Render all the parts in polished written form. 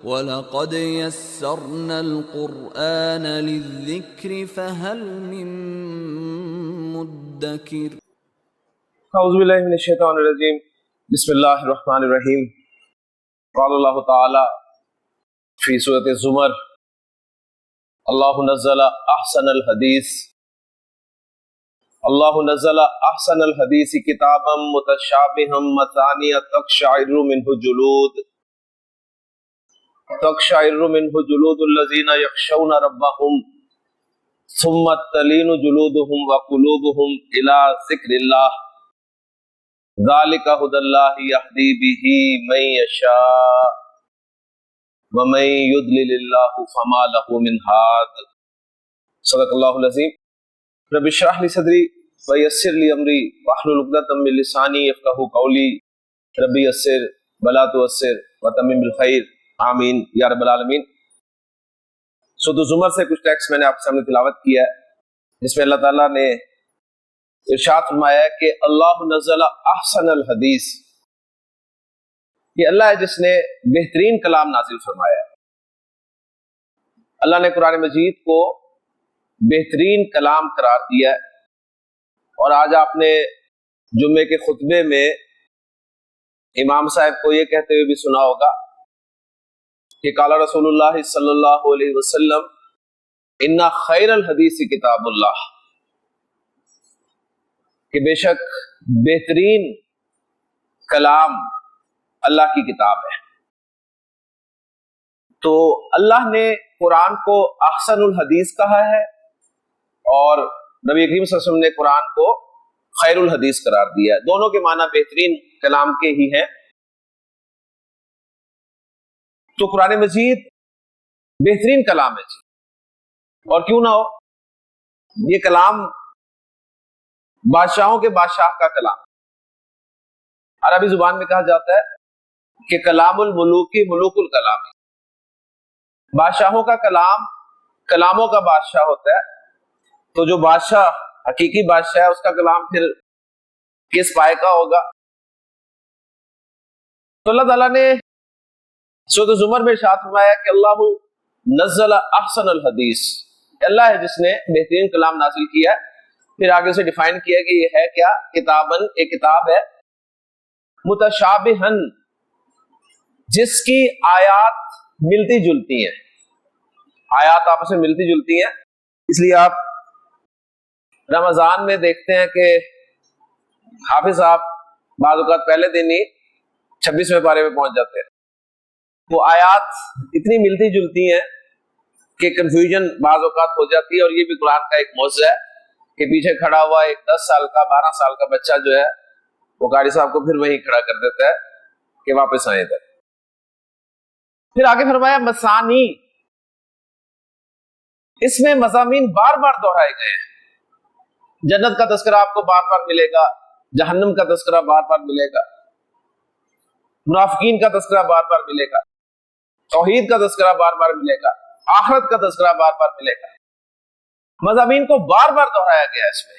وَلَقَدْ يَسَّرْنَا الْقُرْآنَ لِلذِّكْرِ فَهَلْ مِن مُّدَّكِرٍ۔ اعوذ باللہ من الشیطان الرجیم، بسم اللہ الرحمن الرحیم۔ قال اللہ تعالی فی سورۃ الزمر، اللہ نزل احسن الحدیث کتابا متشابہا مثانیہ تقشعر منہ جلود الذین یخشون ربہم ثم تلین جلودہم وقلوبہم الی ذکر اللہ ذالک ھدی اللہ یہدی بہ من یشاء ومن یضلل اللہ فما لہ من ہاد۔ صدق اللہ العظیم۔ رب اشرح لی صدری ویسر لی امری واحلل عقدۃ من لسانی یفقہوا قولی رب یسر ولا تعسر وتمم بالخیر آمین یا رب العالمین۔ سورۃ الزمر سے کچھ ٹیکسٹ میں نے آپ کے سامنے تلاوت کیا ہے، جس میں اللہ تعالیٰ نے ارشاد فرمایا ہے کہ اللہ نزل احسن الحدیث، یہ اللہ ہے جس نے بہترین کلام نازل فرمایا ہے۔ اللہ نے قرآن مجید کو بہترین کلام قرار دیا ہے، اور آج آپ نے جمعے کے خطبے میں امام صاحب کو یہ کہتے ہوئے بھی سنا ہوگا کہ قال رسول اللہ صلی اللہ علیہ وسلم ان خیر الحدیث کتاب اللہ، کہ بے شک بہترین کلام اللہ کی کتاب ہے۔ تو اللہ نے قرآن کو احسن الحدیث کہا ہے، اور نبی کریم صلی اللہ علیہ وسلم نے قرآن کو خیر الحدیث قرار دیا ہے۔ دونوں کے معنی بہترین کلام کے ہی ہیں۔ تو قرآن مجید بہترین کلام ہے جی، اور کیوں نہ ہو، یہ کلام بادشاہوں کے بادشاہ کا کلام، عربی زبان میں کہا جاتا ہے کہ کلام الملوکی ملوک الکلام، بادشاہوں کا کلام کلاموں کا بادشاہ ہوتا ہے۔ تو جو بادشاہ حقیقی بادشاہ ہے، اس کا کلام پھر کس پائے کا ہوگا؟ تو اللہ تعالیٰ نے سورۃ الزمر میں ارشاد فرمایا کہ اللہ نزل احسن الحدیث، اللہ ہے جس نے بہترین کلام نازل کیا ہے۔ پھر آگے سے ڈیفائن کیا کہ یہ ہے کیا؟ کتابن، ایک کتاب ہے، متشابہن، جس کی آیات ملتی جلتی ہیں، آیات آپس میں ملتی جلتی ہیں۔ اس لیے آپ رمضان میں دیکھتے ہیں کہ حافظ صاحب بعض اوقات پہلے دن ہی 26ویں پارے میں پہنچ جاتے ہیں۔ وہ آیات اتنی ملتی جلتی ہیں کہ کنفیوژن بعض اوقات ہو جاتی ہے، اور یہ بھی قرآن کا ایک معجزہ ہے کہ پیچھے کھڑا ہوا ایک 10 سال کا 12 سال کا بچہ جو ہے، وہ قاری صاحب کو پھر وہیں کھڑا کر دیتا ہے کہ واپس آئیں ادھر۔ پھر آگے فرمایا مثانی، اس میں مضامین بار بار دہرائے گئے ہیں۔ جنت کا تذکرہ آپ کو بار بار ملے گا، جہنم کا تذکرہ بار بار ملے گا، منافقین کا تذکرہ بار بار ملے گا، توحید کا تذکرہ بار بار ملے گا، آخرت کا تذکرہ بار بار ملے گا۔ مضامین کو بار بار دہرایا گیا ہے اس میں۔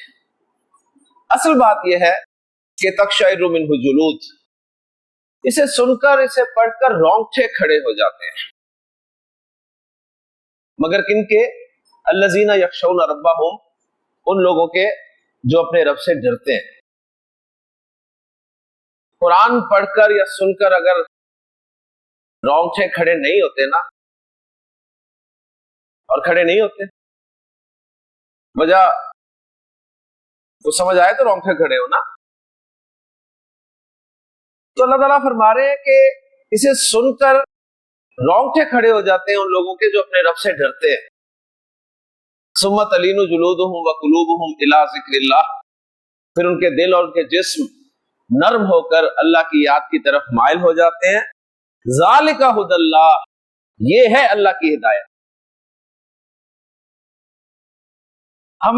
اصل بات یہ ہے کہ تقشعر منہ جلود، اسے سن کر، اسے پڑھ کر رونگٹے کھڑے ہو جاتے ہیں، مگر کن کے؟ الذین یخشون ربہم، ان لوگوں کے جو اپنے رب سے ڈرتے ہیں۔ قرآن پڑھ کر یا سن کر اگر رونگٹے کھڑے نہیں ہوتے نا، اور کھڑے نہیں ہوتے، وجہ تو سمجھ آئے تو رونگٹے کھڑے ہو نا۔ تو اللہ تعالیٰ فرما رہے ہیں کہ اسے سن کر رونگٹے کھڑے ہو جاتے ہیں ان لوگوں کے جو اپنے رب سے ڈرتے ہیں۔ ثم تلین جلودہم وقلوبہم الی ذکر اللہ، پھر ان کے دل اور ان کے جسم نرم ہو کر اللہ کی یاد کی طرف مائل ہو جاتے ہیں۔ ذالک ھدی اللہ، یہ ہے اللہ کی ہدایت۔ ہم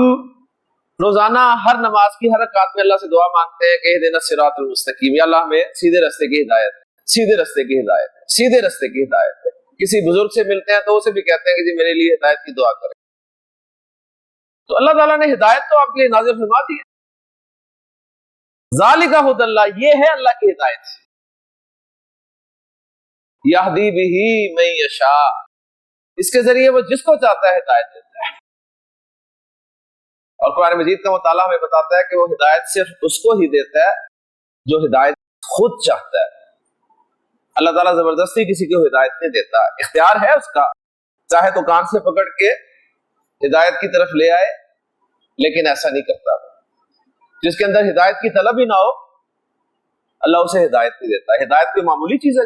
روزانہ ہر نماز کی ہر رکعت میں اللہ سے دعا مانگتے ہیں کہ اہدنا الصراط المستقیم، یا اللہ ہمیں سیدھے راستے کی ہدایت، سیدھے راستے کی ہدایت، سیدھے راستے کی ہدایت ہے۔ کسی بزرگ سے ملتے ہیں تو اسے بھی کہتے ہیں کہ جی میرے لیے ہدایت کی دعا کریں۔ تو اللہ تعالیٰ نے ہدایت تو آپ کے لیے نازل فرما دی ہے۔ ذالک ھدی اللہ، یہ ہے اللہ کی ہدایت۔ یہدی بہ من یشاء، اس کے ذریعے وہ جس کو چاہتا ہے ہدایت دیتا ہے. اور قرآن مجید کا مطالعہ ہمیں بتاتا ہے کہ وہ ہدایت صرف اس کو ہی دیتا ہے جو ہدایت خود چاہتا ہے. اللہ تعالیٰ زبردستی کسی کو ہدایت نہیں دیتا، اختیار ہے اس کا، چاہے تو کان سے پکڑ کے ہدایت کی طرف لے آئے، لیکن ایسا نہیں کرتا. جس کے اندر ہدایت کی طلب ہی نہ ہو اللہ اسے ہدایت نہیں دیتا. ہدایت کوئی معمولی چیز ہے.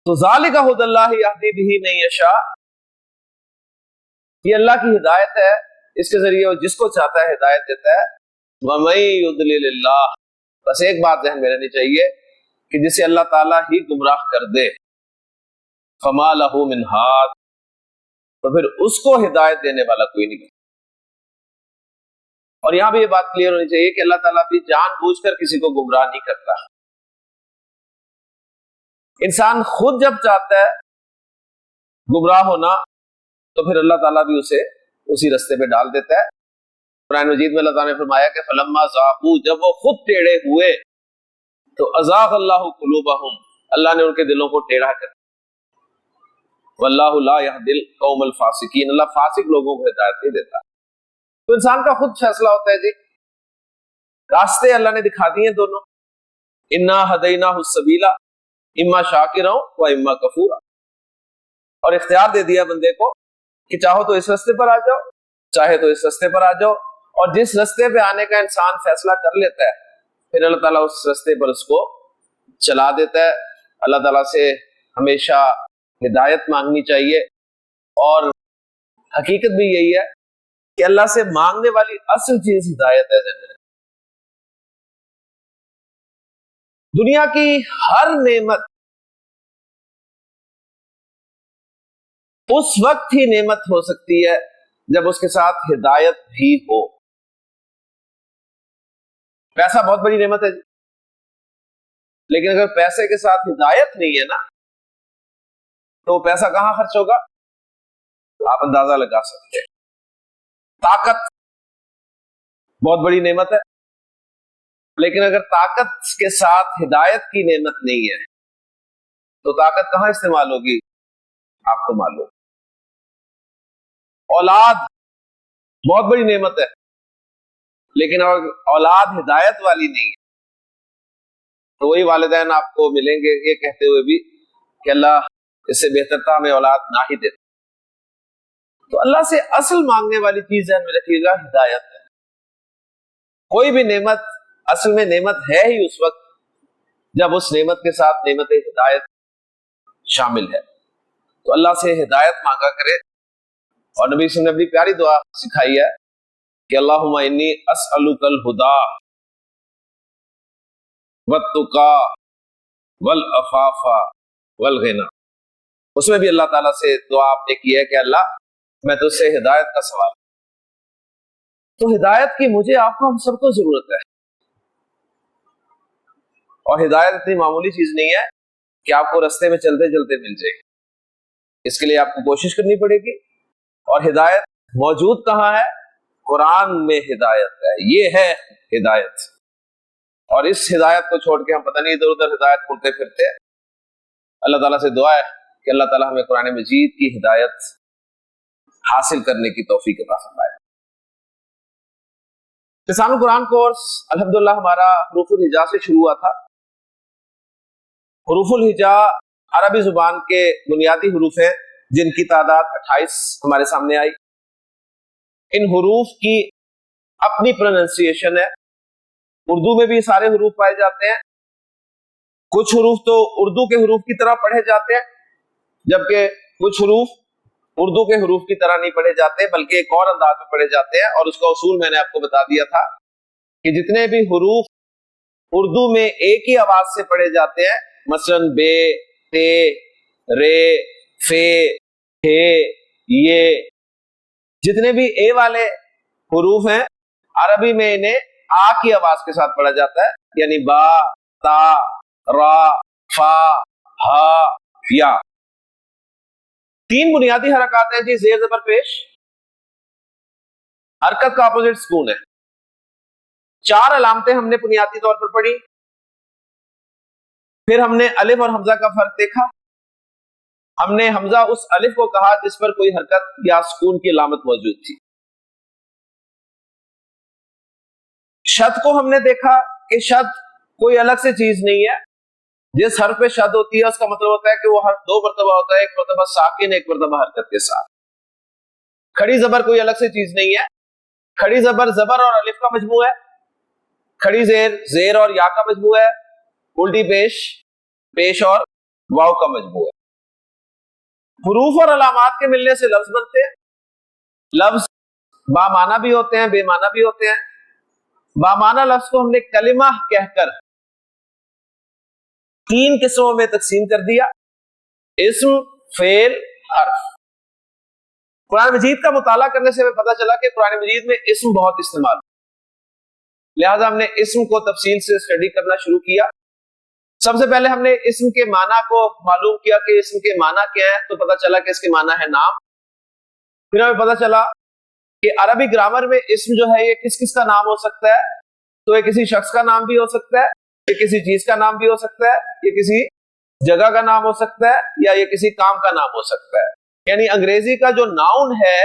تو ذالک ھدی اللہ یہدی بہ من یشاء، یہ اللہ کی ہدایت ہے، اس کے ذریعے وہ جس کو چاہتا ہے ہدایت دیتا ہے. وَمَن یضلل اللہ، بس ایک بات ذہن میں رہنی چاہیے کہ جسے اللہ تعالیٰ ہی گمراہ کر دے فما لہ من ہاد، تو پھر اس کو ہدایت دینے والا کوئی نہیں. اور یہاں بھی یہ بات کلیئر ہونی چاہیے کہ اللہ تعالیٰ بھی جان بوجھ کر کسی کو گمراہ نہیں کرتا. انسان خود جب چاہتا ہے گمراہ ہونا تو پھر اللہ تعالیٰ بھی اسے اسی رستے پہ ڈال دیتا ہے. قرآن مجید میں اللہ تعالیٰ نے فرمایا کہ فلما زاغوا، جب وہ خود ٹیڑھے ہوئے تو ازاغ اللہ قلوبہم، اللہ نے ان کے دلوں کو ٹیڑھا کر دیا. واللہ لا یہدی القوم الفاسقین، اللہ فاسق لوگوں کو ہدایت نہیں دیتا. تو انسان کا خود فیصلہ ہوتا ہے. جی راستے اللہ نے دکھا دیے دونوں، انا ہدیناہ السبیل اما شاکرا و اما کفورا، اور اختیار دے دیا بندے کو کہ چاہو تو اس رستے پر آ جاؤ، چاہے تو اس رستے پر آ جاؤ. اور جس رستے پہ آنے کا انسان فیصلہ کر لیتا ہے پھر اللہ تعالیٰ اس رستے پر اس کو چلا دیتا ہے. اللہ تعالیٰ سے ہمیشہ ہدایت مانگنی چاہیے، اور حقیقت بھی یہی ہے کہ اللہ سے مانگنے والی اصل چیز ہدایت ہے. دنیا کی ہر نعمت اس وقت ہی نعمت ہو سکتی ہے جب اس کے ساتھ ہدایت بھی ہو. پیسہ بہت بڑی نعمت ہے، لیکن اگر پیسے کے ساتھ ہدایت نہیں ہے نا تو پیسہ کہاں خرچ ہوگا آپ اندازہ لگا سکتے ہیں. طاقت بہت بڑی نعمت ہے، لیکن اگر طاقت کے ساتھ ہدایت کی نعمت نہیں ہے تو طاقت کہاں استعمال ہوگی آپ کو معلوم. اولاد بہت بڑی نعمت ہے، لیکن اگر اولاد ہدایت والی نہیں ہے تو وہی والدین آپ کو ملیں گے یہ کہتے ہوئے بھی کہ اللہ اس سے بہتر تھا ہمیں اولاد نہ ہی دیتا. تو اللہ سے اصل مانگنے والی چیز ذہن میں رکھیے گا ہدایت ہے. کوئی بھی نعمت اصل میں نعمت ہے ہی اس وقت جب اس نعمت کے ساتھ نعمت ہدایت شامل ہے. تو اللہ سے ہدایت مانگا کرے. اور نبی صلی اللہ علیہ وسلم نے اپنی پیاری دعا سکھائی ہے کہ اللہم انی اسألک الہدی والتقی والعفاف والغنی. اس میں بھی اللہ تعالیٰ سے دعا آپ نے کی ہے کہ اللہ میں تجھ سے ہدایت کا سوال. تو ہدایت کی مجھے آپ کو ہم سب کو ضرورت ہے، اور ہدایت اتنی معمولی چیز نہیں ہے کہ آپ کو رستے میں چلتے چلتے مل جائے گی. اس کے لیے آپ کو کوشش کرنی پڑے گی. اور ہدایت موجود کہاں ہے؟ قرآن میں ہدایت ہے، یہ ہے ہدایت. اور اس ہدایت کو چھوڑ کے ہم پتہ نہیں ادھر ادھر ہدایت ڈھونڈتے پھرتے. اللہ تعالیٰ سے دعا ہے کہ اللہ تعالیٰ ہمیں قرآن مجید کی ہدایت حاصل کرنے کی توفیق عطا فرمائے. لسان القرآن کورس الحمدللہ ہمارا حروف الہجا سے شروع ہوا تھا. حروف الہجا عربی زبان کے بنیادی حروف ہیں جن کی تعداد 28 ہمارے سامنے آئی. ان حروف کی اپنی پروننسیشن ہے. اردو میں بھی سارے حروف پائے جاتے ہیں. کچھ حروف تو اردو کے حروف کی طرح پڑھے جاتے ہیں، جبکہ کچھ حروف اردو کے حروف کی طرح نہیں پڑھے جاتے بلکہ ایک اور انداز میں پڑھے جاتے ہیں. اور اس کا اصول میں نے آپ کو بتا دیا تھا کہ جتنے بھی حروف اردو میں ایک ہی آواز سے پڑھے جاتے ہیں، مثلا بے، تے، رے، فے، ہے، یہ، جتنے بھی اے والے حروف ہیں عربی میں انہیں آ کی آواز کے ساتھ پڑھا جاتا ہے، یعنی با، تا، را، فا، ہا، یا. 3 بنیادی حرکات ہیں جی، زیر زبر پیش. حرکت کا اپوزٹ سکون ہے. 4 علامتیں ہم نے بنیادی طور پر پڑھی. پھر ہم نے الف اور حمزہ کا فرق دیکھا. ہم نے حمزہ اس الف کو کہا جس پر کوئی حرکت یا سکون کی علامت موجود تھی. شد کو ہم نے دیکھا کہ شد کوئی الگ سے چیز نہیں ہے. جس حرف پہ شد ہوتی ہے اس کا مطلب ہوتا ہے کہ وہ حرف دو مرتبہ ہوتا ہے, ایک مرتبہ ساکن, ایک مرتبہ حرکت کے ساتھ. کھڑی زبر کوئی الگ سے چیز نہیں ہے. کھڑی زبر زبر اور الف کا مجموعہ ہے. کھڑی زیر زیر اور یا کا مجموعہ ہے. الٹی پیش پیش اور واو کا مجموعہ ہے. حروف اور علامات کے ملنے سے لفظ بنتے ہیں. لفظ بامعنی بھی ہوتے ہیں, بے معنی بھی ہوتے ہیں. بامعنی لفظ کو ہم نے کلمہ کہہ کر تین قسموں میں تقسیم کر دیا: اسم, فعل, حرف. قرآن مجید کا مطالعہ کرنے سے ہمیں پتہ چلا کہ قرآن مجید میں اسم بہت استعمال, لہذا ہم نے اسم کو تفصیل سے اسٹڈی کرنا شروع کیا. سب سے پہلے ہم نے اسم کے معنی کو معلوم کیا کہ اسم کے معنی کیا ہے, تو پتہ چلا کہ اس کے معنی ہے نام. پھر ہمیں پتہ چلا کہ عربی گرامر میں اسم جو ہے یہ کس کس کا نام ہو سکتا ہے. تو یہ کسی شخص کا نام بھی ہو سکتا ہے, یہ کسی چیز کا نام بھی ہو سکتا ہے, یہ کسی جگہ کا نام ہو سکتا ہے, یا یہ کسی کام کا نام ہو سکتا ہے. یعنی انگریزی کا جو ناؤن ہے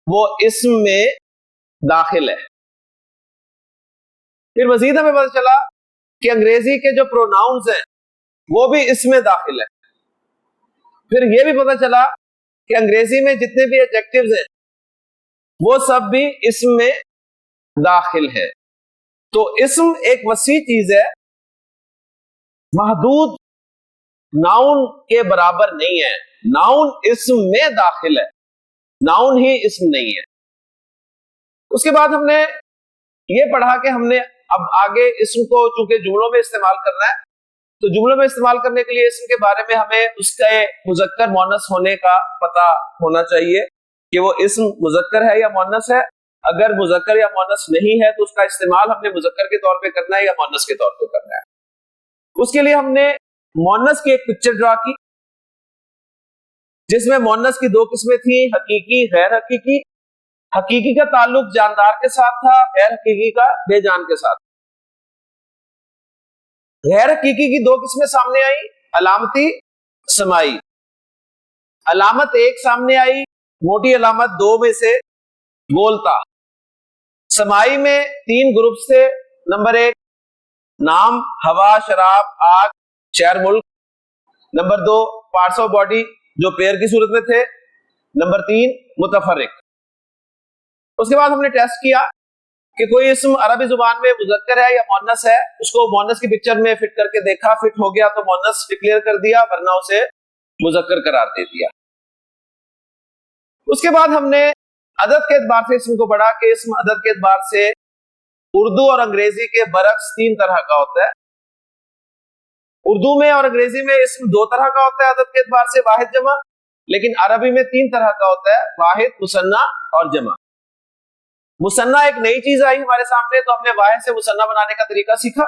وہ اسم میں داخل ہے. پھر مزید ہمیں پتہ چلا کہ انگریزی کے جو پروناؤنز ہیں وہ بھی اس میں داخل ہے. پھر یہ بھی پتہ چلا کہ انگریزی میں جتنے بھی ایڈجیکٹیوز ہیں وہ سب بھی اسم میں داخل ہے. تو اسم ایک وسیع چیز ہے, محدود ناؤن کے برابر نہیں ہے. ناؤن اسم میں داخل ہے, ناؤن ہی اسم نہیں ہے. اس کے بعد ہم نے یہ پڑھا کہ ہم نے اب آگے اسم کو چونکہ جملوں میں استعمال کرنا ہے, تو جملوں میں استعمال کرنے کے لیے اسم کے بارے میں ہمیں اس کے مذکر مؤنث ہونے کا پتہ ہونا چاہیے کہ وہ اسم مذکر ہے یا مؤنث ہے. اگر مذکر یا مؤنث نہیں ہے تو اس کا استعمال ہم نے مذکر کے طور پہ کرنا ہے یا مؤنث کے طور پہ کرنا ہے. اس کے لیے ہم نے مؤنث کی ایک پکچر ڈرا کی جس میں مؤنث کی دو قسمیں تھیں, حقیقی, غیر حقیقی. حقیقی کا تعلق جاندار کے ساتھ تھا, غیر حقیقی کا بے جان کے ساتھ. غیر حقیقی کی دو قسمیں سامنے آئی, علامتی, سمائی. علامت ایک سامنے آئی, موٹی علامت دو میں سے گولتا. سمائی میں تین گروپس تھے. نمبر ایک نام, ہوا, شراب, آگ, شہر, ملک. نمبر دو پارٹس آف باڈی جو پیر کی صورت میں تھے. نمبر تین متفرق. اس کے بعد ہم نے ٹیسٹ کیا کہ کوئی اسم عربی زبان میں مذکر ہے یا مؤنث ہے. اس کو مؤنث کی پکچر میں فٹ کر کے دیکھا, فٹ ہو گیا تو مؤنث ڈکلیئر کر دیا, ورنہ اسے مذکر قرار دے دیا. اس کے بعد ہم نے عدد کے اعتبار سے اسم کو پڑھا کہ اسم عدد کے اعتبار سے اردو اور انگریزی کے برعکس تین طرح کا ہوتا ہے. اردو میں اور انگریزی میں اسم دو طرح کا ہوتا ہے عدد کے اعتبار سے, واحد, جمع. لیکن عربی میں تین طرح کا ہوتا ہے, واحد, مثنیٰ اور جمع. مثنیٰ ایک نئی چیز آئی ہمارے سامنے, تو ہم نے واحد سے مثنیٰ بنانے کا طریقہ سیکھا.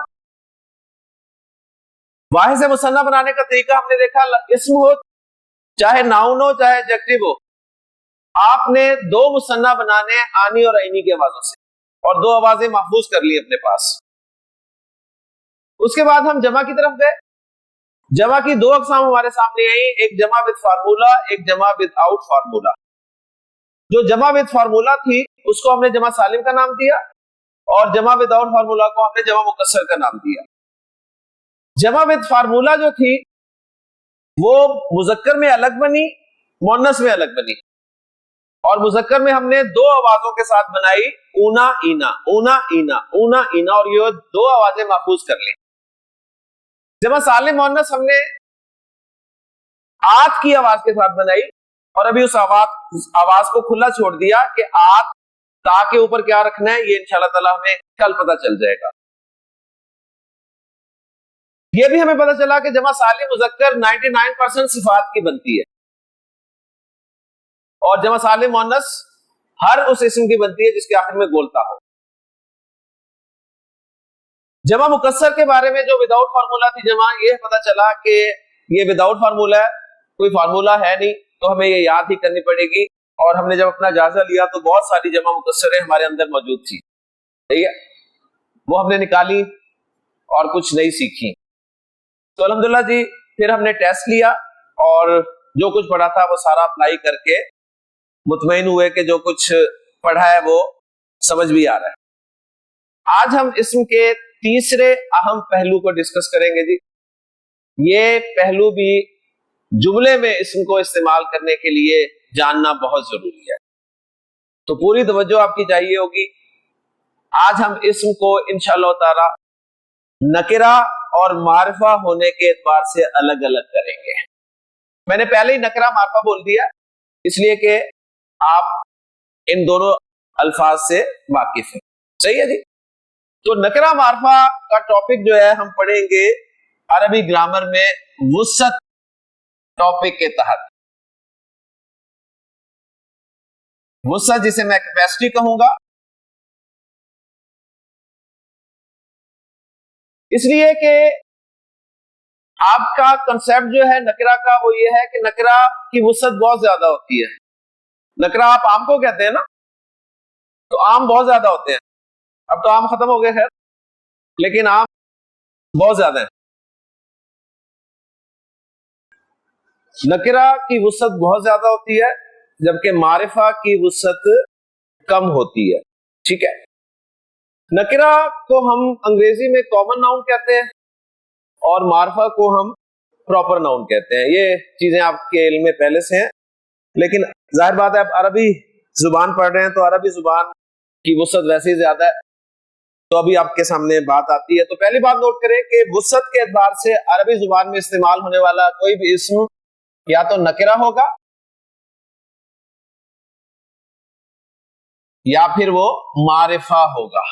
واحد سے مثنیٰ بنانے کا طریقہ ہم نے دیکھا, اسم ہو چاہے ناؤن ہو چاہے ایڈجیکٹیو ہو, آپ نے دو مثنیٰ بنانے آنی اور عینی کی آوازوں سے, اور دو آوازیں محفوظ کر لی اپنے پاس. اس کے بعد ہم جمع کی طرف گئے. جمع کی دو اقسام ہمارے سامنے آئی, ایک جمع وتھ فارمولا, ایک جمع وتھ آؤٹ فارمولا. جو جمع وتھ فارمولا تھی اس کو ہم نے جمع سالم کا نام دیا, اور جمع ود آؤٹ فارمولا کو ہم نے جمع مکسر کا نام دیا. جمع ود فارمولا جو تھی وہ مذکر میں الگ بنی, مؤنث میں الگ بنی, اور مذکر میں ہم نے دو آوازوں کے ساتھ بنائی, اونا اینا, اونا اینا, اونا اینا, اور یہ دو آوازیں محفوظ کر لی. جمع سالم مؤنث ہم نے آت کی آواز کے ساتھ بنائی, اور ابھی اس آواز کو کھلا چھوڑ دیا کہ آت تا کے اوپر کیا رکھنا ہے, یہ انشاءاللہ تعالی ہمیں کل پتہ چل جائے گا. یہ بھی ہمیں پتہ چلا کہ جمع سالم مذکر 99% صفات کی بنتی ہے, اور جمع سالم مؤنث ہر اس اسم کی بنتی ہے جس کے آخر میں گولتا ہو. جمع مکسر کے بارے میں جو وداؤٹ فارمولا تھی جمع, یہ پتہ چلا کہ یہ وداؤٹ فارمولا ہے, کوئی فارمولا ہے نہیں, تو ہمیں یہ یاد ہی کرنی پڑے گی. اور ہم نے جب اپنا جائزہ لیا تو بہت ساری جمع مکسریں ہمارے اندر موجود تھی, ٹھیک ہے, وہ ہم نے نکالی اور کچھ نہیں سیکھی. تو الحمدللہ جی پھر ہم نے ٹیسٹ لیا اور جو کچھ پڑھا تھا وہ سارا اپلائی کر کے مطمئن ہوئے کہ جو کچھ پڑھا ہے وہ سمجھ بھی آ رہا ہے۔ آج ہم اسم کے تیسرے اہم پہلو کو ڈسکس کریں گے جی۔ یہ پہلو بھی جملے میں اسم کو استعمال کرنے کے لیے جاننا بہت ضروری ہے، تو پوری توجہ آپ کی چاہیے ہوگی۔ آج ہم اسم کو انشاءاللہ تعالی نکرہ اور معرفہ ہونے کے اعتبار سے الگ الگ کریں گے۔ میں نے پہلے ہی نکرہ معرفہ بول دیا اس لیے کہ آپ ان دونوں الفاظ سے واقف ہیں، صحیح ہے جی۔ تو نکرہ معرفہ کا ٹاپک جو ہے ہم پڑھیں گے عربی گرامر میں وسعت ٹاپک کے تحت۔ وسعت جسے میں کیپیسٹی کہوں گا، اس لیے کہ آپ کا کنسیپٹ جو ہے نکرہ کا وہ یہ ہے کہ نکرہ کی وسعت بہت زیادہ ہوتی ہے۔ نکرہ آپ آم کو کہتے ہیں نا، تو آم بہت زیادہ ہوتے ہیں، اب تو آم ختم ہو گئے خیر، لیکن آم بہت زیادہ ہیں۔ نکرہ کی وسعت بہت زیادہ ہوتی ہے جبکہ معرفہ کی وسعت کم ہوتی ہے، ٹھیک ہے۔ نکرہ کو ہم انگریزی میں کامن ناؤن کہتے ہیں اور معرفہ کو ہم پراپر ناؤن کہتے ہیں۔ یہ چیزیں آپ کے علم میں پہلے سے ہیں، لیکن ظاہر بات ہے آپ عربی زبان پڑھ رہے ہیں تو عربی زبان کی وسعت ویسے ہی زیادہ ہے، تو ابھی آپ کے سامنے بات آتی ہے۔ تو پہلی بات نوٹ کریں کہ وسعت کے اعتبار سے عربی زبان میں استعمال ہونے والا کوئی بھی اسم یا تو نکرہ ہوگا یا پھر وہ معرفہ ہوگا۔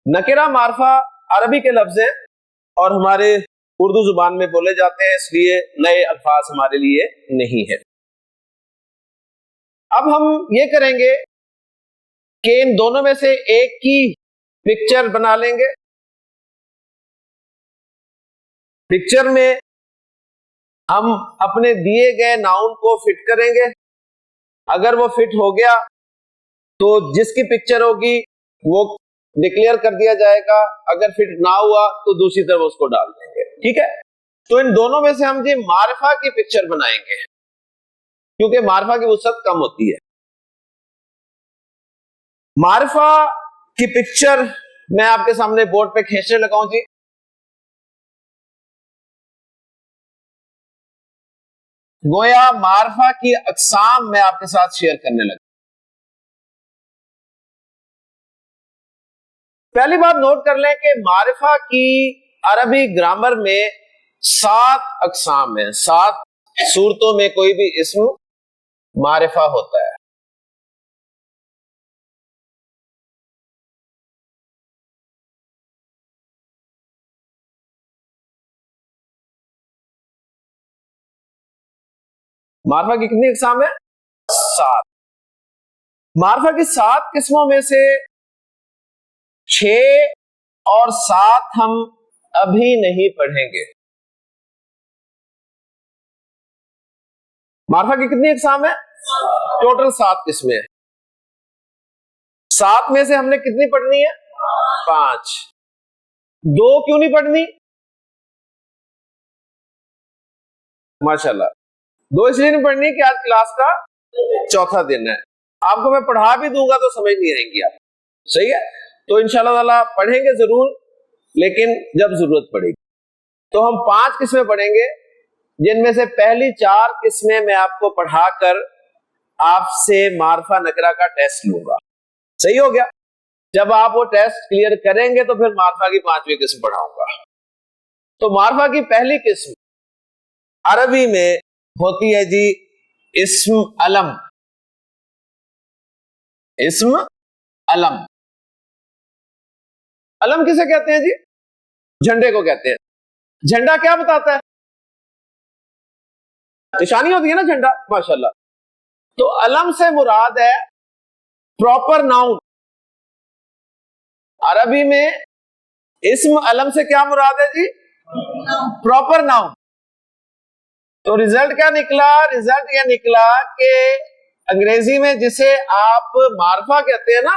نکرہ معرفہ عربی کے لفظ ہیں اور ہمارے اردو زبان میں بولے جاتے ہیں، اس لیے نئے الفاظ ہمارے لیے نہیں ہے۔ اب ہم یہ کریں گے کہ ان دونوں میں سے ایک کی پکچر بنا لیں گے۔ پکچر میں ہم اپنے دیے گئے ناؤن کو فٹ کریں گے، اگر وہ فٹ ہو گیا تو جس کی پکچر ہوگی وہ ڈکلیئر کر دیا جائے گا، اگر فٹ نہ ہوا تو دوسری طرف اس کو ڈال دیں گے، ٹھیک ہے۔ تو ان دونوں میں سے ہم جی معرفہ کی پکچر بنائیں گے کیونکہ معرفہ کی وسعت کم ہوتی ہے۔ معرفہ کی پکچر میں آپ کے سامنے بورڈ پہ کھینچنے لگا ہوں جی۔ گویا معرفہ کی اقسام میں آپ کے ساتھ شیئر کرنے لگا۔ پہلی بات نوٹ کر لیں کہ معرفہ کی عربی گرامر میں 7 اقسام ہیں، 7 صورتوں میں کوئی بھی اسم معرفہ ہوتا ہے۔ معرفہ کی کتنی اقسام ہیں؟ 7۔ معرفہ کی 7 قسموں میں سے 6 اور 7 ہم ابھی نہیں پڑھیں گے۔ معرفہ کی کتنی اقسام ہیں؟ ٹوٹل 7 قسمیں ہیں۔ 7 میں سے ہم نے کتنی پڑھنی ہے؟ 5۔ 2 کیوں نہیں پڑھنی؟ ماشاءاللہ 2 اس لیے نہیں پڑھنی کہ آج کلاس کا چوتھا دن ہے، آپ کو میں پڑھا بھی دوں گا تو سمجھ نہیں آئیں گی آپ، صحیح ہے۔ تو انشاءاللہ تعالیٰ پڑھیں گے ضرور، لیکن جب ضرورت پڑے گی۔ تو ہم 5 قسمیں پڑھیں گے، جن میں سے پہلی 4 قسمیں میں آپ کو پڑھا کر آپ سے معرفہ نکرہ کا ٹیسٹ لوں گا، صحیح ہو گیا۔ جب آپ وہ ٹیسٹ کلیئر کریں گے تو پھر معرفہ کی 5ویں قسم پڑھاؤں گا۔ تو معرفہ کی پہلی قسم عربی میں ہوتی ہے جی اسم علم۔ اسم علم، علم کسے کہتے ہیں جی؟ جھنڈے کو کہتے ہیں۔ جھنڈا کیا بتاتا ہے؟ نشانی ہوتی ہے نا جھنڈا، ماشاءاللہ۔ تو علم سے مراد ہے پراپر ناؤن۔ عربی میں اسم علم سے کیا مراد ہے جی؟ Proper noun. تو رزلٹ کیا نکلا؟ رزلٹ یہ نکلا کہ انگریزی میں جسے آپ معرفہ کہتے ہیں نا،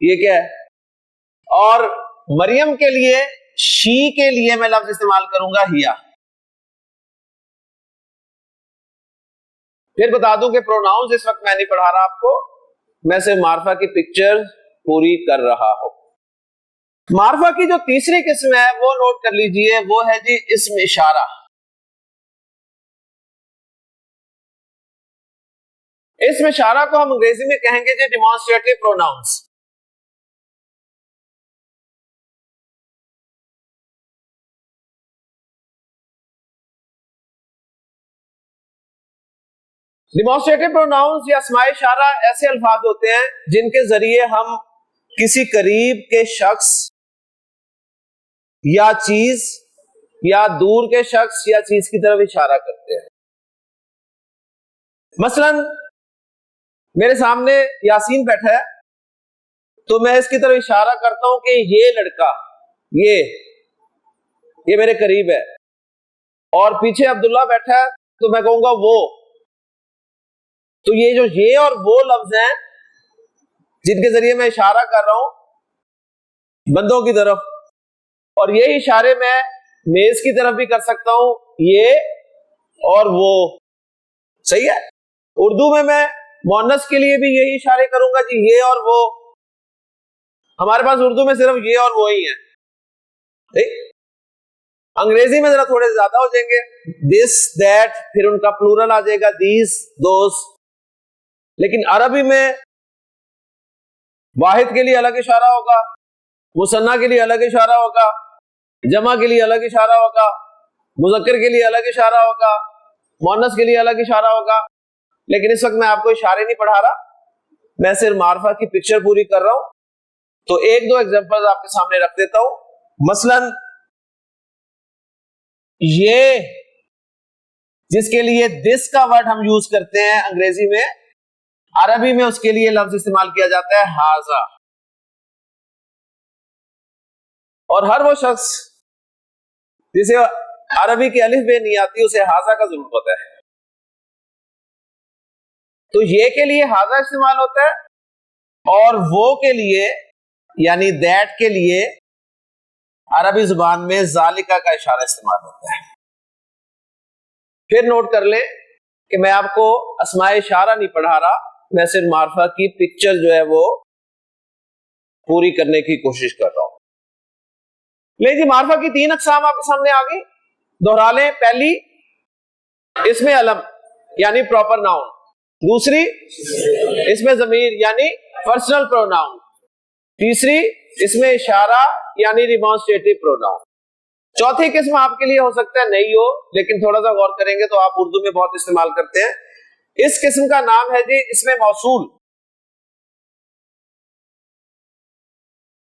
یہ کیا ہے؟ اور مریم کے لیے شی کے لیے میں لفظ استعمال کروں گا ہیا. پھر بتا دوں کہ پروناؤنز اس وقت میں نہیں پڑھا رہا آپ کو، میں صرف معرفہ کی پکچر پوری کر رہا ہوں. معرفہ کی جو تیسری قسم ہے وہ نوٹ کر لیجئے، وہ ہے جی اسم اشارہ. اسم اشارہ کو ہم انگریزی میں کہیں گے جی ڈیمانسٹریٹو پروناؤنس. ڈیمانسٹریٹو پروناؤنس یا اسماء اشارہ ایسے الفاظ ہوتے ہیں جن کے ذریعے ہم کسی قریب کے شخص یا چیز یا دور کے شخص یا چیز کی طرف اشارہ کرتے ہیں. مثلا میرے سامنے یاسین بیٹھا ہے تو میں اس کی طرف اشارہ کرتا ہوں کہ یہ لڑکا یہ میرے قریب ہے، اور پیچھے عبداللہ بیٹھا ہے تو میں کہوں گا وہ. تو یہ جو یہ اور وہ لفظ ہیں جن کے ذریعے میں اشارہ کر رہا ہوں بندوں کی طرف، اور یہ اشارے میں میز کی طرف بھی کر سکتا ہوں، یہ اور وہ. صحیح ہے؟ اردو میں مؤنث کے لیے بھی یہی اشارے کروں گا جی یہ اور وہ. ہمارے پاس اردو میں صرف یہ اور وہ ہی ہیں. انگریزی میں ذرا تھوڑے زیادہ ہو جائیں گے، دس دیٹ، پھر ان کا پلورل آ جائے گا دیز دوز. لیکن عربی میں واحد کے لیے الگ اشارہ ہوگا، مثنیٰ کے لیے الگ اشارہ ہوگا، جمع کے لیے الگ اشارہ ہوگا، مذکر کے لیے الگ اشارہ ہوگا، مؤنث کے لیے الگ اشارہ ہوگا. لیکن اس وقت میں آپ کو اشارے نہیں پڑھا رہا، میں صرف معرفہ کی پکچر پوری کر رہا ہوں. تو ایک دو ایگزامپل آپ کے سامنے رکھ دیتا ہوں. مثلا یہ جس کے لیے دس کا ورڈ ہم یوز کرتے ہیں انگریزی میں، عربی میں اس کے لیے لفظ استعمال کیا جاتا ہے ہاذا. اور ہر وہ شخص جسے عربی کی الف بے نہیں آتی اسے ہاذا کا ضرور پتا ہے. تو یہ کے لیے ہاذا استعمال ہوتا ہے، اور وہ کے لیے یعنی دیٹ کے لیے عربی زبان میں ذالکا کا اشارہ استعمال ہوتا ہے. پھر نوٹ کر لیں کہ میں آپ کو اسماء اشارہ نہیں پڑھا رہا، میں صرف معرفہ کی پکچر جو ہے وہ پوری کرنے کی کوشش کر رہا ہوں. لے جی معرفہ کی تین اقسام آپ کے سامنے آ گئی، دوہرا لیں. پہلی اسم علم یعنی پراپر ناؤن، دوسری اسم ضمیر یعنی پرسنل پروناؤن، تیسری اسم اشارہ یعنی ڈیمانسٹریٹو پروناؤن. چوتھی قسم آپ کے لیے ہو سکتا ہے نہیں ہو، لیکن تھوڑا سا غور کریں گے تو آپ اردو میں بہت استعمال کرتے ہیں. اس قسم کا نام ہے جی اسم موصول.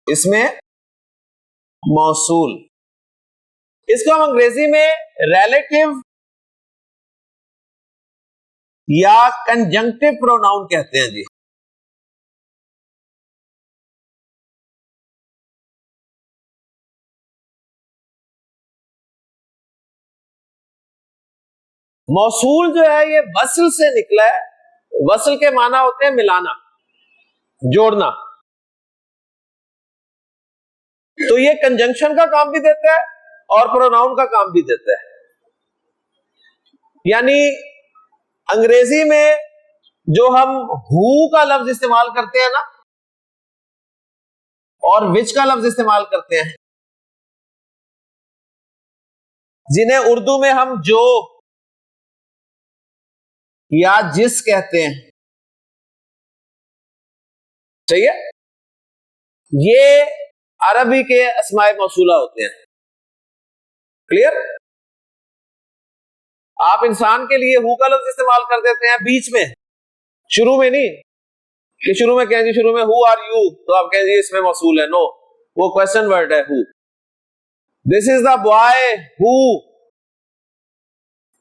اسم موصول اس کو ہم انگریزی میں ریلیٹو یا کنجنکٹو پروناؤن کہتے ہیں جی. موصول جو ہے یہ وصل سے نکلا ہے. وصل کے معنی ہوتے ہیں ملانا، جوڑنا. تو یہ کنجنکشن کا کام بھی دیتا ہے اور پروناؤن کا کام بھی دیتا ہے. یعنی انگریزی میں جو ہم ہو کا لفظ استعمال کرتے ہیں نا، اور وچ کا لفظ استعمال کرتے ہیں، جنہیں اردو میں ہم جو یا جس کہتے ہیں، صحیح ہے، یہ عربی کے اسماء موصولہ ہوتے ہیں. کلیئر؟ آپ انسان کے لیے ہو کا لفظ استعمال کر دیتے ہیں بیچ میں، شروع میں نہیں کہ شروع میں کہیں جی شروع میں ہو آر یو تو آپ کہیں جی اس میں موصول ہے. نو، وہ کوشچن ورڈ ہے ہو. دس از دا بوائے ہو،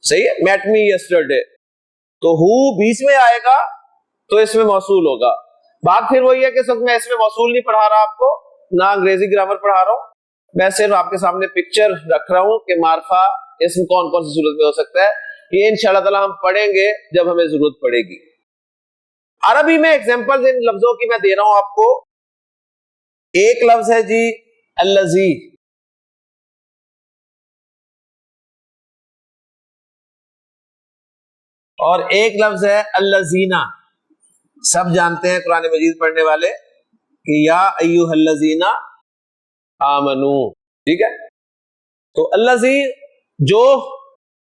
صحیح ہے، میٹ می یسٹرڈے، تو ہو بیچ میں آئے گا تو اس میں موصول ہوگا. بات پھر وہی ہے کہ اس وقت میں اس میں موصول نہیں پڑھا رہا آپ کو، نہ انگریزی گرامر پڑھا رہا ہوں، میں صرف آپ کے سامنے پکچر رکھ رہا ہوں کہ معرفہ اسم کون کون سی صورت میں ہو سکتا ہے. یہ انشاءاللہ تعالی ہم پڑھیں گے جب ہمیں ضرورت پڑے گی. عربی میں ایگزامپل ان لفظوں کی میں دے رہا ہوں آپ کو. ایک لفظ ہے جی الذی، اور ایک لفظ ہے الذین. سب جانتے ہیں قرآن مجید پڑھنے والے کہ یا ایھا الذین آمنو، ٹھیک ہے. تو الذی جو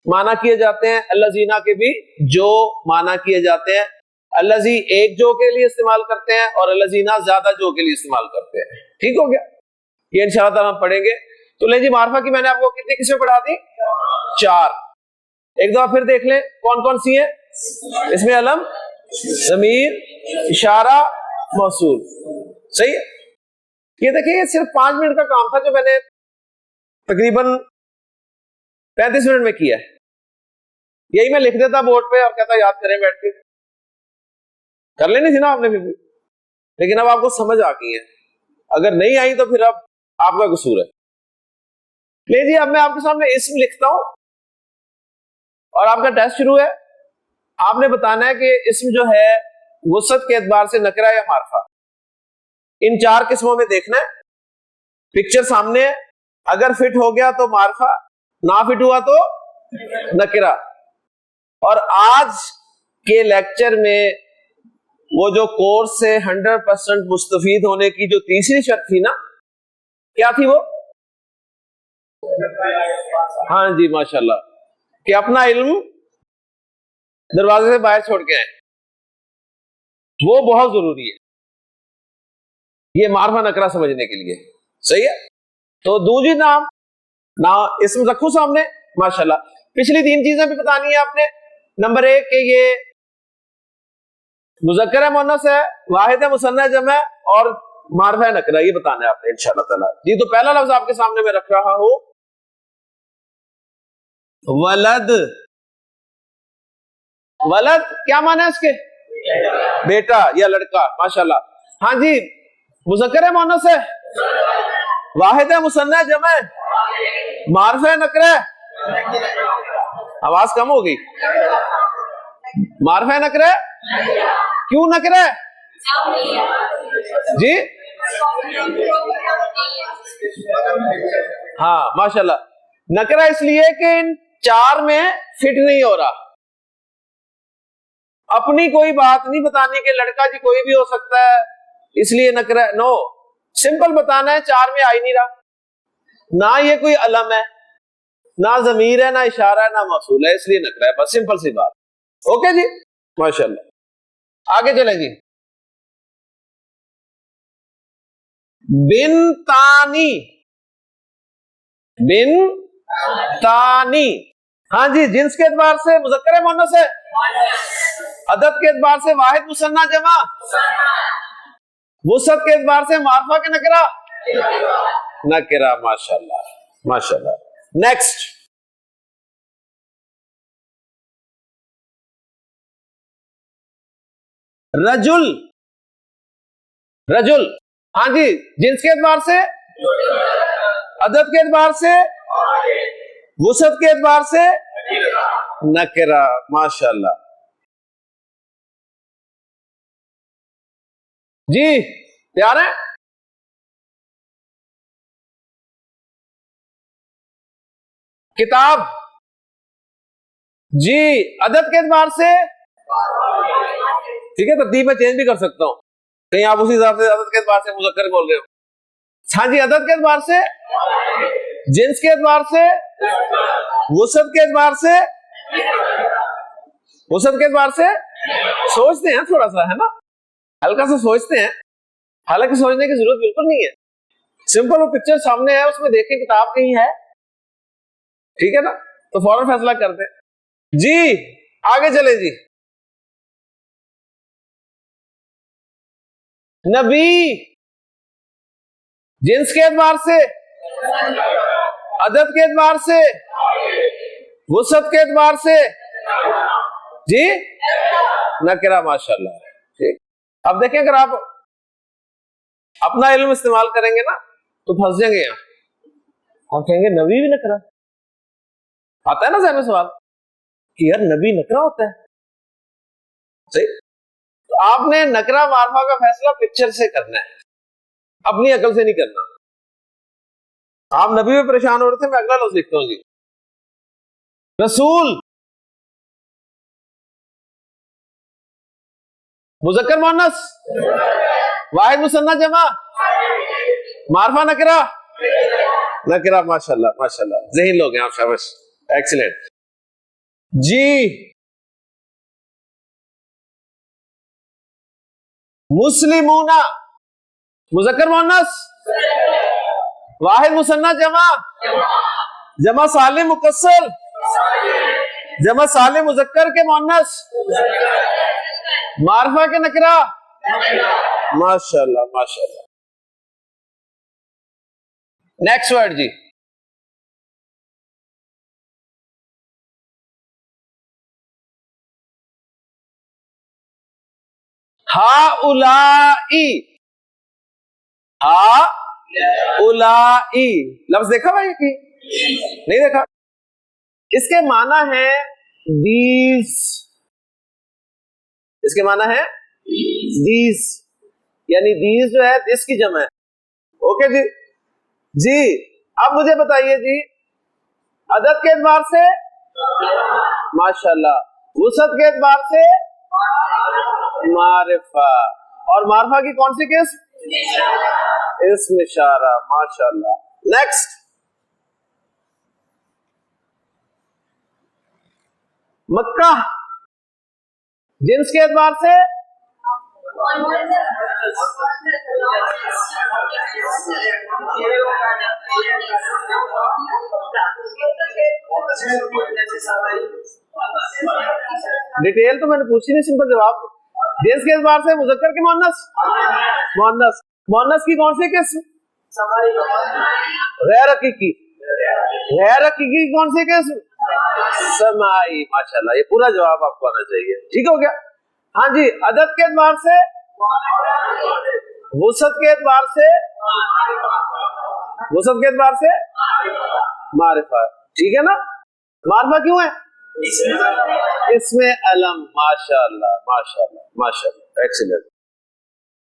معنی کیے جاتے ہیں، الذین کے بھی جو معنی کیے جاتے ہیں. الذی ایک جو کے لیے استعمال کرتے ہیں اور الذین زیادہ جو کے لیے استعمال کرتے ہیں. ٹھیک ہو گیا، یہ انشاءاللہ تعالیٰ ہم پڑھیں گے. تو لیں جی، معرفہ کی میں نے آپ کو کتنی قسمیں پڑھا دی؟ 4. ایک دفعہ پھر دیکھ لیں کون کون سی ہیں. اس میں علم، ضمیر، اشارہ، موصول. صحیح ہے. یہ دیکھیں، یہ صرف 5 منٹ کا کام تھا جو میں نے تقریباً 35 منٹ میں کیا ہے. یہی میں لکھ دیتا بورڈ پہ اور کہتا یاد کریں بیٹھ کے، کر لینی تھی نا آپ نے پھر بھی. لیکن اب آپ کو سمجھ آ گئی ہے، اگر نہیں آئی تو پھر اب آپ کا قصور ہے. لے جی، اب میں آپ کے سامنے اسم لکھتا ہوں اور آپ کا ٹیسٹ شروع ہے. آپ نے بتانا ہے کہ اسم جو ہے وسعت کے اعتبار سے نکرہ یا معرفہ. ان 4 قسموں میں دیکھنا ہے. پکچر سامنے ہے، اگر فٹ ہو گیا تو معرفہ، نہ فٹ ہوا تو نکرہ. اور آج کے لیکچر میں وہ جو کورس سے 100% مستفید ہونے کی جو تیسری شرط تھی نا، کیا تھی وہ؟ ہاں جی، ماشاءاللہ، کہ اپنا علم دروازے سے باہر چھوڑ کے آئے. وہ بہت ضروری ہے یہ معرفہ نکرہ سمجھنے کے لیے. صحیح ہے. تو دوسری نام اسم رکھو سامنے. ماشاءاللہ، پچھلی 3 چیزیں بھی بتانی ہے آپ نے. نمبر 1 کہ یہ مذکر ہے مؤنث ہے، واحد ہے مثنی ہے جمع ہے، اور معرفہ ہے نکرہ، یہ بتانا ہے آپ نے انشاءاللہ تعالی. جی، تو پہلا لفظ آپ کے سامنے میں رکھ رہا ہوں، ولد. ولد کیا معنی ہے اس کے؟ بیٹا یا لڑکا. ماشاءاللہ. ہاں جی، مذکر ہے مؤنث ہے، واحد ہے مثنی ہے جمع ہے، معرفہ ہے نکرہ ہے. آواز کم ہو گئی. معرفہ ہے نکرہ ہے. کیوں نکرہ ہے؟ جی ہاں، ماشاءاللہ. نکرہ اس لیے کہ ان 4 میں فٹ نہیں ہو رہا. اپنی کوئی بات نہیں بتانی کہ لڑکا جی کوئی بھی ہو سکتا ہے اس لیے نکرہ. نو، سمپل بتانا ہے 4 میں آ ہی نہیں رہا. نہ یہ کوئی علم ہے، نہ ضمیر ہے، نہ اشارہ ہے، نہ موصول ہے، اس لیے نکرہ ہے. بس سمپل سی بات. اوکے جی، ماشاءاللہ. آگے چلیں جی. بنتانی. بنتانی. ہاں جی، جنس کے اعتبار سے مذکر ہے مؤنث ہے، عدد کے اعتبار سے واحد مثنی جمع، وسعت کے اعتبار سے معرفہ کے نکرہ نکرہ. ماشاءاللہ ماشاءاللہ. نیکسٹ، رجل. رجل ہاں جی، جنس کے اعتبار سے، عدد کے اعتبار سے، وسعت کے اعتبار سے نکرہ. ماشاءاللہ. جی تیار ہیں؟ کتاب. جی، عدد کے اعتبار سے، ٹھیک ہے، ترتیب میں چینج بھی کر سکتا ہوں، کہیں آپ اسی حساب سے عدد کے اعتبار سے مذکر بول رہے ہو. ہاں جی، عدد کے اعتبار سے، جنس کے اعتبار سے، وسعت کے اعتبار سے، وسعت کے اعتبار سے. سوچتے ہیں تھوڑا سا، ہے نا، ہلکا سا سوچتے ہیں. حالانکہ سوچنے کی ضرورت بالکل نہیں ہے. سمپل وہ پکچر سامنے ہے، اس میں دیکھیں کتاب کہیں ہے، ٹھیک ہے نا، تو فوراً فیصلہ کر دیں. جی آگے چلیں جی. نبی. جنس کے اعتبار سے، عدد کے اعتبار سے، وسعت کے اعتبار سے جی نکرہ. ماشاءاللہ. ٹھیک. اب دیکھیں اگر آپ اپنا علم استعمال کریں گے نا تو پھنس جائیں گے. یہاں آپ کہیں گے نبی بھی نکرہ آتا ہے نا ذہن میں سوال کہ یار نبی نکرہ ہوتا ہے. صحیح. تو آپ نے نکرہ معرفہ کا فیصلہ پکچر سے کرنا ہے. اپنی عقل سے نہیں کرنا. آپ نبی میں پریشان ہو رہے تھے, میں اگلا لفظ لکھتا ہوں جی, رسول. مذکر مؤنث, واحد مثنیٰ جمع, معرفہ نکرہ, نکرہ. ماشاءاللہ ماشاءاللہ, ذہین لوگ ہیں آپ, شاباش, ایکسیلنٹ جی. مسلمون, مذکر مؤنث, واحد مثنیٰ جمع, جمع سالم مکسر, جمع سالم مذکر کے مؤنث, معرفہ کے نکرہ. ماشاءاللہ ماشاءاللہ. نیکسٹ ورڈ جی, ہاؤلائی. ہاؤلائی لفظ دیکھا بھائی کی نہیں دیکھا؟ اس کے معنی ہے دیز. اس کے معنی ہے دیز, یعنی دیز جو ہے دس کی جمع ہے. اوکے جی. جی اب مجھے بتائیے جی, عدد کے اعتبار سے ماشاءاللہ, وسعت کے اعتبار سے معرفہ, اور معرفہ کی کون سی قسم؟ اسم اشارہ. ماشاءاللہ. نیکسٹ, مکہ, جنس کے اعتبار سے ڈیٹیل تو میں نے پوچھی نہیں, سمپل جواب. جنس کے اعتبار سے مذکر کے مؤنث, مؤنث. مؤنث کی کون سی قسم؟ غیر حقیقی. غیر حقیقی کی کون سی قسم؟ سمائی. ماشاءاللہ, یہ پورا جواب آپ کو آنا چاہیے. ٹھیک ہو گیا. ہاں جی, عدد کے اعتبار سے, وسعت کے اعتبار سے, وسعت کے اعتبار سے معرفہ. ٹھیک ہے نا. معرفہ کیوں ہے؟ اسم علم. ماشاءاللہ ماشاءاللہ ماشاءاللہ, ایکسیلنٹ.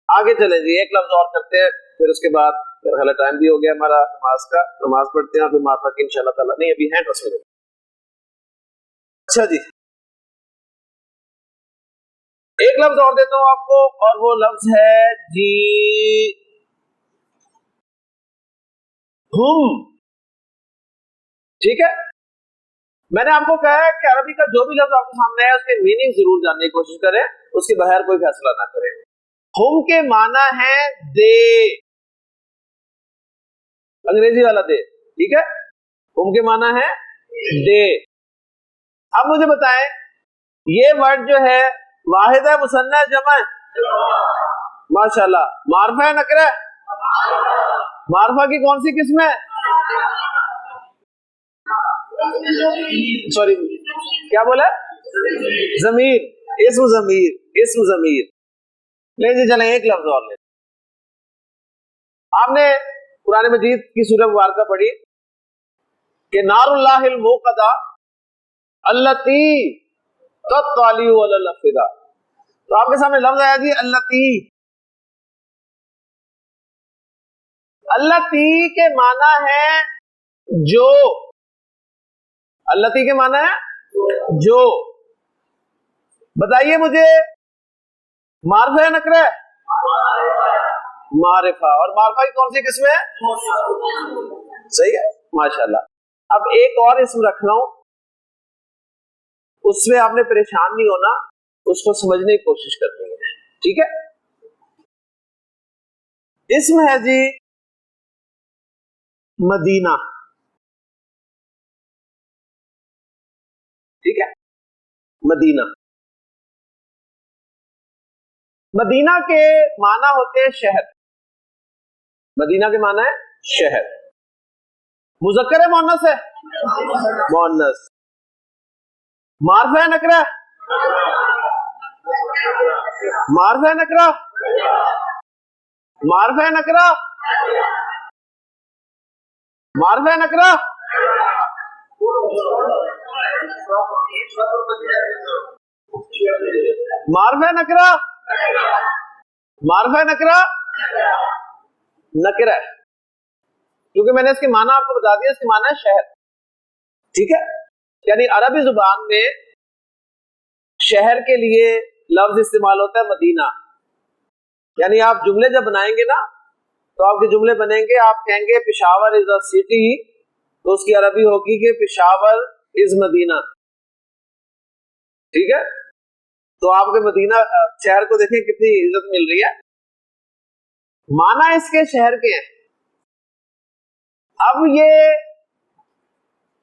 آگے چلیں جی, ایک لفظ اور کرتے ہیں, پھر اس کے بعد ٹائم بھی ہو گیا ہمارا نماز کا, نماز پڑھتے ہیں, پھر معرفہ کی انشاءاللہ تعالیٰ. نہیں ابھی ہیں 10 منٹ. اچھا جی, ایک لفظ اور دیتا ہوں آپ کو, اور وہ لفظ ہے جی ہم. ٹھیک ہے. میں نے آپ کو کہا ہے کہ عربی کا جو بھی لفظ آپ کے سامنے ہے اس کے میننگ ضرور جاننے کی کوشش کریں, اس کے بغیر کوئی فیصلہ نہ کریں. ہم کے معنی ہے دے, انگریزی والا دے. ٹھیک ہے. ہم کے معنی ہے دے. اب مجھے بتائیں, یہ ورڈ جو ہے واحد ہے, مثنیٰ ہے, جمع ہے؟ ماشاءاللہ. معرفہ ہے, نکرہ ہے؟ معرفہ کی کون سی قسم ہے؟ سوری کیا بولا؟ ضمیر. اسم ضمیر, اسم ضمیر. لے جی چلیں ایک لفظ اور لیں. آپ نے قرآن مجید کی سورہ مبارکہ پڑھی کہ نار اللہ الموقدہ التی تطلع علی الافئدہ. تو آپ کے سامنے لفظ آیا جی التی. التی کے معنی ہے جو. التی کے معنی ہے جو. بتائیے مجھے, معرفہ ہے, نکرہ ہے؟ معرفہ. اور معرفہ کی کون سی قسم ہے؟ صحیح ہے, ماشاءاللہ. اب ایک اور اسم رکھ رہا ہوں, اس میں آپ نے پریشان نہیں ہونا, اس کو سمجھنے کی کوشش کرنی ہے. ٹھیک ہے. اسم ہے جی مدینہ. ٹھیک ہے. مدینہ. مدینہ کے معنی ہوتے ہیں شہر. مدینہ کے معنی ہے شہر. مذکر ہے, مؤنث ہے؟ مؤنث. معرفہ ہے, نکرہ ہے؟ معرفہ ہے, نکرہ؟ معرفہ ہے, نکرہ؟ معرفہ ہے, نکرہ؟ معرفہ ہے, نکرہ؟ معرفہ ہے, نکرہ؟ نکرہ ہے، کیونکہ میں نے اس کے معنی آپ کو بتا دیا، اس کے معنی ہے شہر. ٹھیک ہے، یعنی عربی زبان میں شہر کے لیے لفظ استعمال ہوتا ہے مدینہ. یعنی آپ جملے جب بنائیں گے نا تو آپ کے جملے بنیں گے، آپ کہیں گے پشاور از اے سٹی، تو اس کی عربی ہوگی کہ پشاور از مدینہ. ٹھیک ہے، تو آپ کے مدینہ شہر کو دیکھیں کتنی عزت مل رہی ہے. معنی اس کے شہر کے ہیں. اب یہ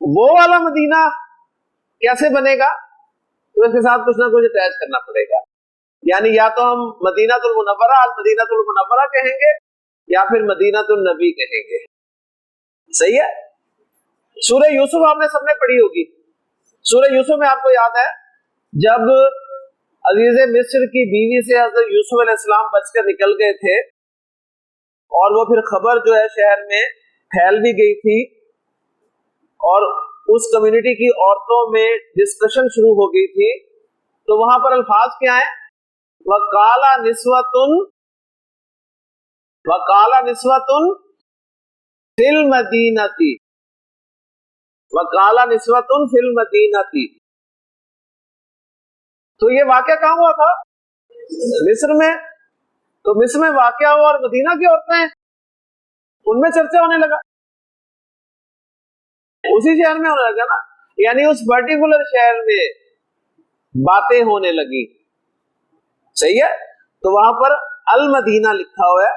وہ والا مدینہ کیسے بنے گا؟ تو اس کے ساتھ کچھ نہ کچھ اٹیچ کرنا پڑے گا. یعنی یا تو ہم مدینہ المنورہ المدینہ المنورہ کہیں گے، یا پھر مدینہ النبی کہیں گے. صحیح ہے. سورہ یوسف آپ نے سب نے پڑھی ہوگی. سورہ یوسف میں آپ کو یاد ہے جب عزیز مصر کی بیوی سے حضرت یوسف علیہ السلام بچ کر نکل گئے تھے، اور وہ پھر خبر جو ہے شہر میں پھیل بھی گئی تھی، اور اس کمیونٹی کی عورتوں میں ڈسکشن شروع ہو گئی تھی، تو وہاں پر الفاظ کیا ہیں؟ وَقَالَ نِسْوَةٌ فِي الْمَدِينَةِ، وَقَالَ نِسْوَةٌ فِي الْمَدِينَةِ. تو یہ واقعہ کہاں ہوا تھا؟ مصر میں. تو مصر میں واقعہ ہوا، اور مدینہ کی عورتیں ان میں چرچا ہونے لگا، اسی شہر میں ہونے لگا نا. یعنی اس پرٹیکولر شہر میں باتیں ہونے لگی. صحیح ہے. تو وہاں پر المدینہ لکھا ہوا ہے،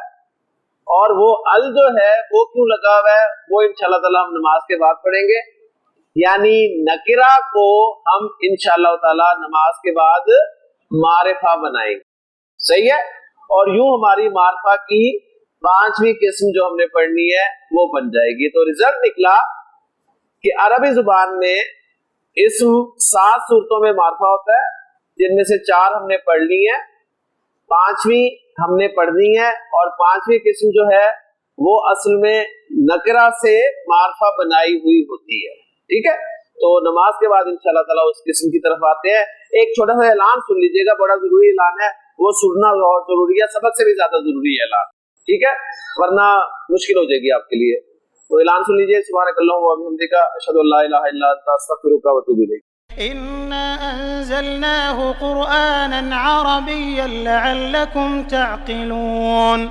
اور وہ ال جو ہے وہ کیوں لگا ہوا ہے وہ انشاءاللہ تعالی ہم نماز کے بعد پڑھیں گے. یعنی نکرہ کو ہم انشاءاللہ تعالی نماز کے بعد معرفہ بنائیں گے. صحیح ہے. اور یوں ہماری معرفہ کی 5ویں قسم جو ہم نے پڑھنی ہے وہ بن جائے گی. تو رزلٹ نکلا کہ عربی زبان میں اسم 7 صورتوں میں معرفہ ہوتا ہے، جن میں سے 4 ہم نے پڑھ لی ہیں، 5ویں ہم نے پڑھنی ہے. اور 5ویں قسم جو ہے وہ اصل میں نکرہ سے معرفہ بنائی ہوئی ہوتی ہے. ٹھیک ہے. تو نماز کے بعد انشاءاللہ تعالی اس قسم کی طرف آتے ہیں. ایک چھوٹا سا اعلان سن لیجیے گا، بڑا ضروری اعلان ہے، وہ سننا بہت ضروری ہے، سبق سے بھی زیادہ ضروری ہے اعلان. ٹھیک ہے، ورنہ مشکل ہو جائے گی آپ کے لیے. تو اعلان سن لیجیے. سبحانک اللہم و بحمدک، اشہد ان لا الہ الا انت، استغفرک و اتوب الیک. إنا أنزلناه قرآنا عربيا لعلكم تعقلون